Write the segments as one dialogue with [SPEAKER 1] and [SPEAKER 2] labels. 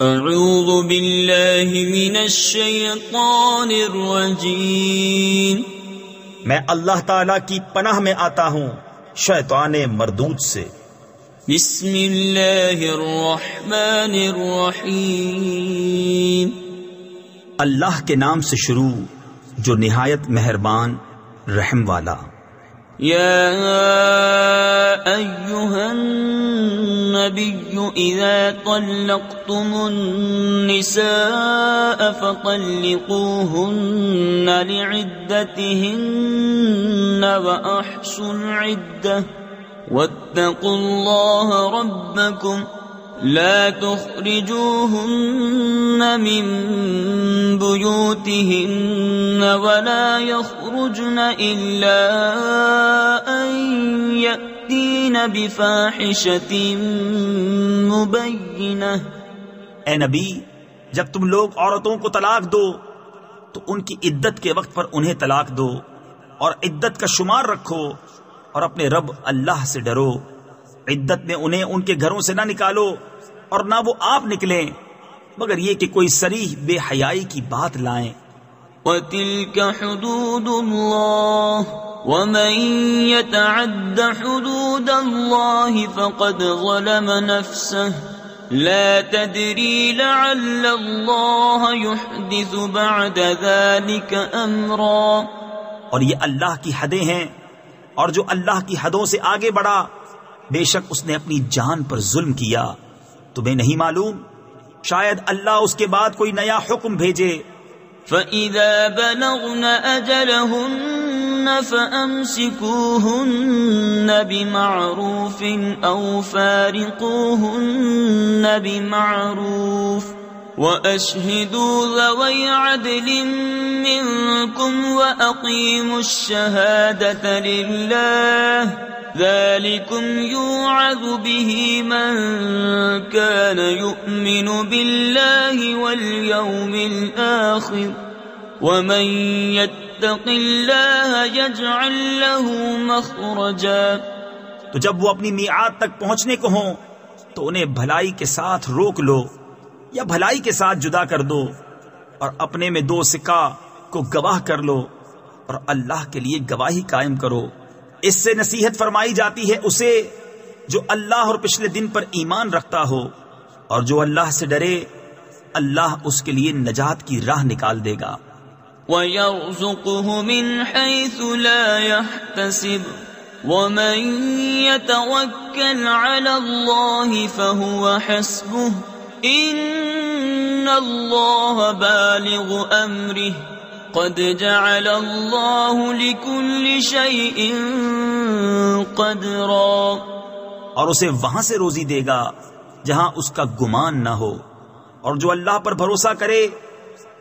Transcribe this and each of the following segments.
[SPEAKER 1] اعوذ باللہ من الشیطان الرجیم،
[SPEAKER 2] میں اللہ تعالی کی پناہ میں آتا ہوں شیطان مردود سے۔
[SPEAKER 1] بسم اللہ الرحمن الرحیم،
[SPEAKER 2] اللہ کے نام سے شروع جو نہایت مہربان رحم والا۔
[SPEAKER 1] یا ایہا النبی اذا طلقتم النساء فطلقوهن لعدتهن وأحصوا العدة واتقوا الله ربكم لا تخرجوهن من بيوتهن ولا يخرجن إلا أن يأتين بفاحشة مبينة۔
[SPEAKER 2] اے نبی، جب تم لوگ عورتوں کو طلاق دو تو ان کی عدت کے وقت پر انہیں طلاق دو، اور عدت کا شمار رکھو، اور اپنے رب اللہ سے ڈرو۔ عدت میں انہیں ان کے گھروں سے نہ نکالو، اور نہ وہ آپ نکلیں مگر یہ کہ کوئی صریح بے حیائی کی بات لائیں۔
[SPEAKER 1] وَتِلْكَ حُدُودُ اللَّهِ وَمَن يَتَعَدَّ حُدُودَ اللَّهِ فَقَدْ ظَلَمَ نَفْسَهُ لَا تَدْرِي لَعَلَّ اللَّهَ يُحْدِثُ بَعْدَ ذَلِكَ أَمْرًا۔
[SPEAKER 2] اور یہ اللہ کی حدیں ہیں، اور جو اللہ کی حدوں سے آگے بڑھا بے شک اس نے اپنی جان پر ظلم کیا۔ تمہیں نہیں معلوم؟ شاید اللہ اس کے بعد کوئی نیا حکم بھیجے۔
[SPEAKER 1] فَإِذَا بَلَغْنَ أَجَلَهُنَّ فَأَمْسِكُوهُنَّ بِمَعْرُوفٍ أَوْ فَارِقُوهُنَّ بِمَعْرُوفٍ وَأَشْهِدُوا ذَوَيْ عَدْلٍ مِّنكُمْ وَأَقِيمُوا الشَّهَادَةَ لِلَّهِ ذَلِكُمْ يُوعَظُ بِهِ مَن كَانَ يُؤْمِنُ بِاللَّهِ وَالْيَوْمِ الْآخِرِ وَمَن يَتَّقِ اللَّهَ يَجْعَل لَّهُ مَخْرَجًا۔
[SPEAKER 2] تو جب وہ اپنی میعاد تک پہنچنے کو ہوں تو انہیں بھلائی کے ساتھ روک لو یا بھلائی کے ساتھ جدا کر دو، اور اپنے میں دو سکہ کو گواہ کر لو، اور اللہ کے لیے گواہی قائم کرو۔ اس سے نصیحت فرمائی جاتی ہے اسے جو اللہ اور پچھلے دن پر ایمان رکھتا ہو، اور جو اللہ سے ڈرے اللہ اس کے لیے نجات کی راہ نکال دے گا۔
[SPEAKER 1] وَيَرْزُقْهُ مِنْ حَيْثُ لَا يَحْتَسِبُ وَمَن يَتَوَكَّلْ عَلَى اللَّهِ فَهُوَ حَسْبُهُ إِنَّ اللَّهَ بَالِغُ أَمْرِهِ قَدْ جَعَلَ اللَّهُ لِكُلِّ شَيْءٍ قَدْرًا۔
[SPEAKER 2] اور اسے وہاں سے روزی دے گا جہاں اس کا گمان نہ ہو، اور جو اللہ پر بھروسہ کرے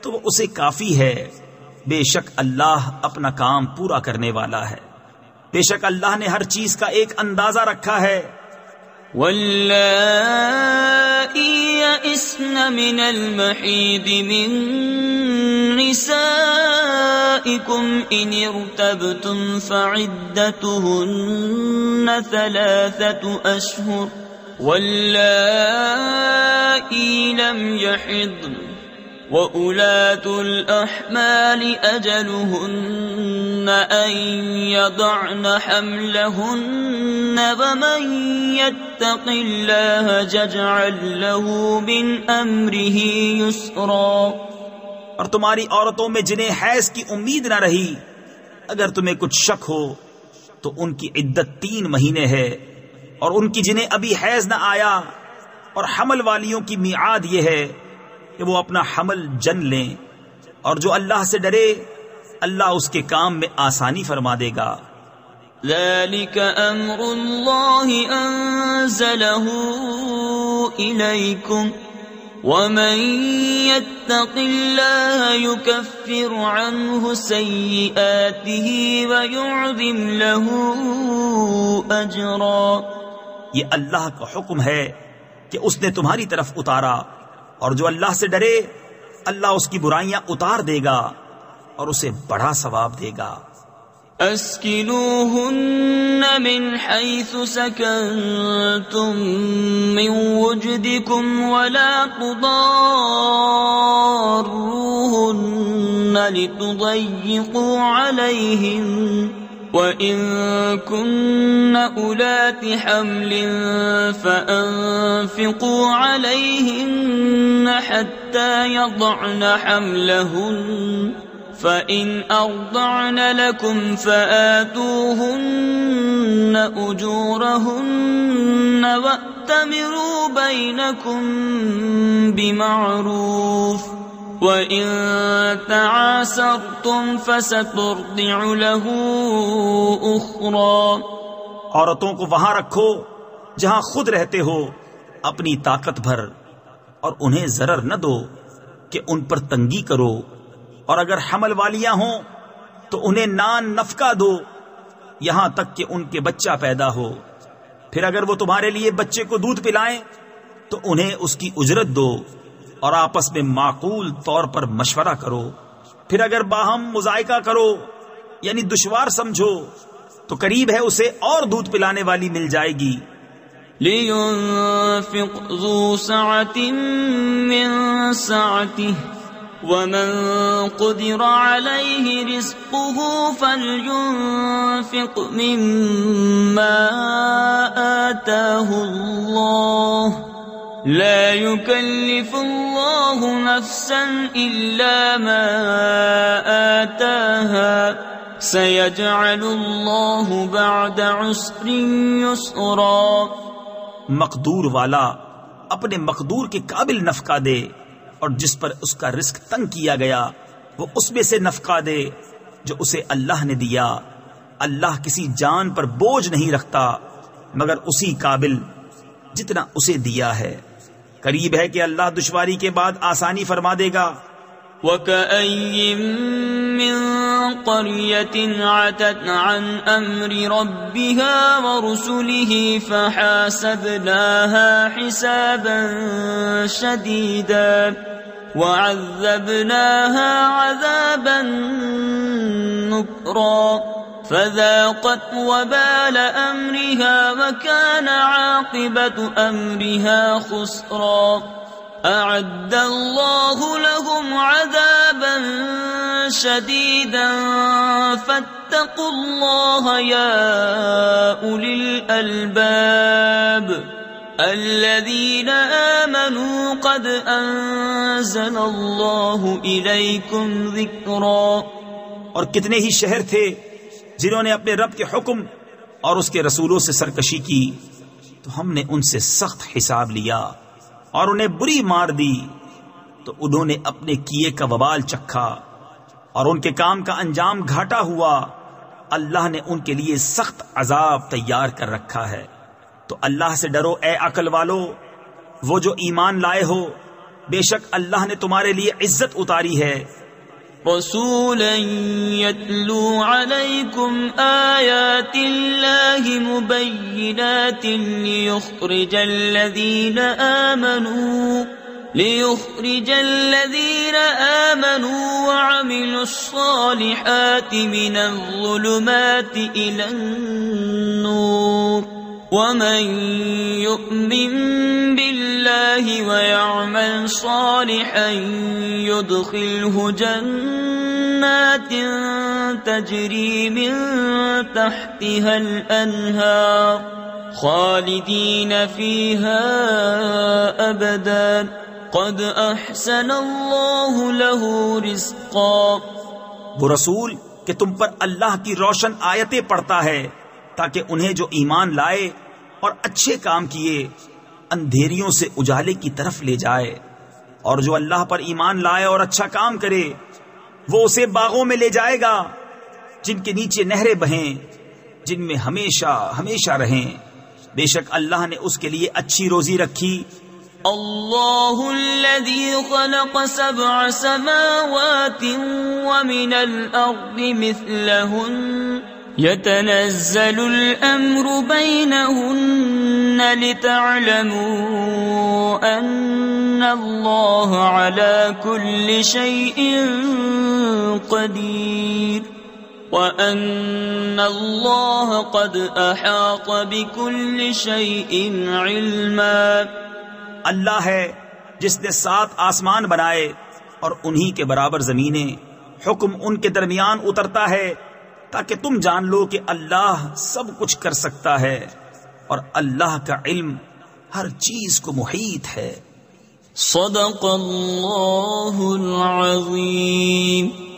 [SPEAKER 2] تو وہ اسے کافی ہے۔ بے شک اللہ اپنا کام پورا کرنے والا ہے، بے شک اللہ نے ہر چیز کا ایک اندازہ رکھا ہے۔
[SPEAKER 1] وَاللَّائِي يَئِسْنَ مِنَ الْمَحِيضِ مِن نِّسَائِكُمْ إِنِ ارْتَبْتُمْ فَعِدَّتُهُنَّ 3 أَشْهُرٍ وَاللَّائِي لَمْ يَحِضْنَ وَأُولَاتُ الْأَحْمَالِ أَجَلُهُنَّ أَن يَضَعْنَ حَمْلَهُنَّ وَمَن يَتَّقِ اللَّهَ يَجْعَل لَّهُ مِنْ أَمْرِهِ يُسْرًا۔
[SPEAKER 2] اور تمہاری عورتوں میں جنہیں حیض کی امید نہ رہی، اگر تمہیں کچھ شک ہو تو ان کی عدت 3 مہینے ہے، اور ان کی جنہیں ابھی حیض نہ آیا، اور حمل والیوں کی میعاد یہ ہے کہ وہ اپنا حمل جن لیں، اور جو اللہ سے ڈرے اللہ اس کے کام میں آسانی فرما دے گا۔
[SPEAKER 1] ذَلِكَ أَمْرُ اللَّهِ أَنزَلَهُ إِلَيْكُمْ وَمَن يَتَّقِ اللَّهَ يُكَفِّرْ عَنْهُ سَيِّئَاتِهِ وَيُعْظِمْ لَهُ أَجْرًا۔
[SPEAKER 2] یہ اللہ کا حکم ہے کہ اس نے تمہاری طرف اتارا، اور جو اللہ سے ڈرے اللہ اس کی برائیاں اتار دے گا اور اسے بڑا ثواب دے گا۔
[SPEAKER 1] أسكنوهن من حيث سكنتم من وجدكم ولا تضاروهن لتضيقوا عليهن وإن كن أولات حمل فأنفقوا عليهن حتى يضعن حملهن فإن أرضعن لكم فآتوهن أجورهن وأتمروا بينكم بمعروف وَإِن تَعَاسَرْتُمْ فَسَتُرْضِعُ لَهُ أُخْرَى۔
[SPEAKER 2] عورتوں کو وہاں رکھو جہاں خود رہتے ہو اپنی طاقت بھر، اور انہیں ضرر نہ دو کہ ان پر تنگی کرو، اور اگر حمل والیاں ہوں تو انہیں نان نفقہ دو یہاں تک کہ ان کے بچہ پیدا ہو۔ پھر اگر وہ تمہارے لیے بچے کو دودھ پلائیں تو انہیں اس کی اجرت دو، اور آپس میں معقول طور پر مشورہ کرو۔ پھر اگر باہم مذائقہ کرو یعنی دشوار سمجھو تو قریب ہے اسے اور دودھ پلانے والی مل جائے گی۔
[SPEAKER 1] لِيُنْفِقْ ذُو سَعَةٍ مِّن سَعَتِهِ وَمَن قُدِرَ عَلَيْهِ رِزْقُهُ فَلْيُنْفِقْ مِمَّا آتَاهُ اللَّهُ لا يكلف الله نفسا إلا ما آتاها سيجعل الله بعد عسر يسرا۔
[SPEAKER 2] مقدور والا اپنے مقدور کے قابل نفقہ دے، اور جس پر اس کا رزق تنگ کیا گیا وہ اس میں سے نفقہ دے جو اسے اللہ نے دیا۔ اللہ کسی جان پر بوجھ نہیں رکھتا مگر اسی قابل جتنا اسے دیا ہے۔ قریب ہے کہ اللہ دشواری کے بعد آسانی فرما دے گا۔
[SPEAKER 1] وَكَأَيٍّ مِّن قَرْيَةٍ عَتَتْ عَنْ أَمْرِ رَبِّهَا وَرُسُلِهِ فَحَاسَبْنَاهَا حِسَابًا شَدِيدًا وَعَذَّبْنَاهَا عَذَابًا نُكْرًا فذاقت وبال أمرها وكان عاقبة أمرها خسرا۔ أعد الله لهم عذابا شديدا فاتقوا الله يا أولي الألباب الذين آمنوا قد أنزل الله إليكم ذكرا۔
[SPEAKER 2] اور کتنے ہی شہر تھے جنہوں نے اپنے رب کے حکم اور اس کے رسولوں سے سرکشی کی تو ہم نے ان سے سخت حساب لیا اور انہیں بری مار دی، تو انہوں نے اپنے کیے کا وبال چکھا اور ان کے کام کا انجام گھاٹا ہوا۔ اللہ نے ان کے لیے سخت عذاب تیار کر رکھا ہے۔ تو اللہ سے ڈرو اے عقل والو، وہ جو ایمان لائے ہو، بے شک اللہ نے تمہارے لیے عزت اتاری ہے۔
[SPEAKER 1] رسولا يتلو عليكم آيات الله مبينات ليخرج الذين آمنوا وعملوا الصالحات من الظلمات إلى النور ومن يؤمن بالله ويعمل صالحا يدخله جنات تجري من تحتها الأنهار خالدين فيها أبدا قد أحسن الله له رزقا۔
[SPEAKER 2] وہ رسول کہ تم پر اللہ کی روشن آیتیں پڑھتا ہے تاکہ انہیں جو ایمان لائے اور اچھے کام کیے اندھیریوں سے اجالے کی طرف لے جائے، اور جو اللہ پر ایمان لائے اور اچھا کام کرے وہ اسے باغوں میں لے جائے گا جن کے نیچے نہریں بہیں، جن میں ہمیشہ ہمیشہ رہیں۔ بے شک اللہ نے اس کے لیے اچھی روزی رکھی۔
[SPEAKER 1] اللہ الذی خلق 7 سماوات ومن الارض مثلہن يتنزل الأمر بينهن لتعلموا أن الله على كل شيء قدير وَأَنَّ اللَّهَ قَدْ أَحَاطَ بِكُلِّ شَيْءٍ عِلْمًا.
[SPEAKER 2] اللہ ہے جس نے 7 آسمان بنائے اور انہی کے برابر زمینیں. حکم ان کے درمیان اترتا ہے تاکہ تم جان لو کہ اللہ سب کچھ کر سکتا ہے اور اللہ کا علم ہر چیز کو محیط ہے.
[SPEAKER 1] صدق اللہ العظیم.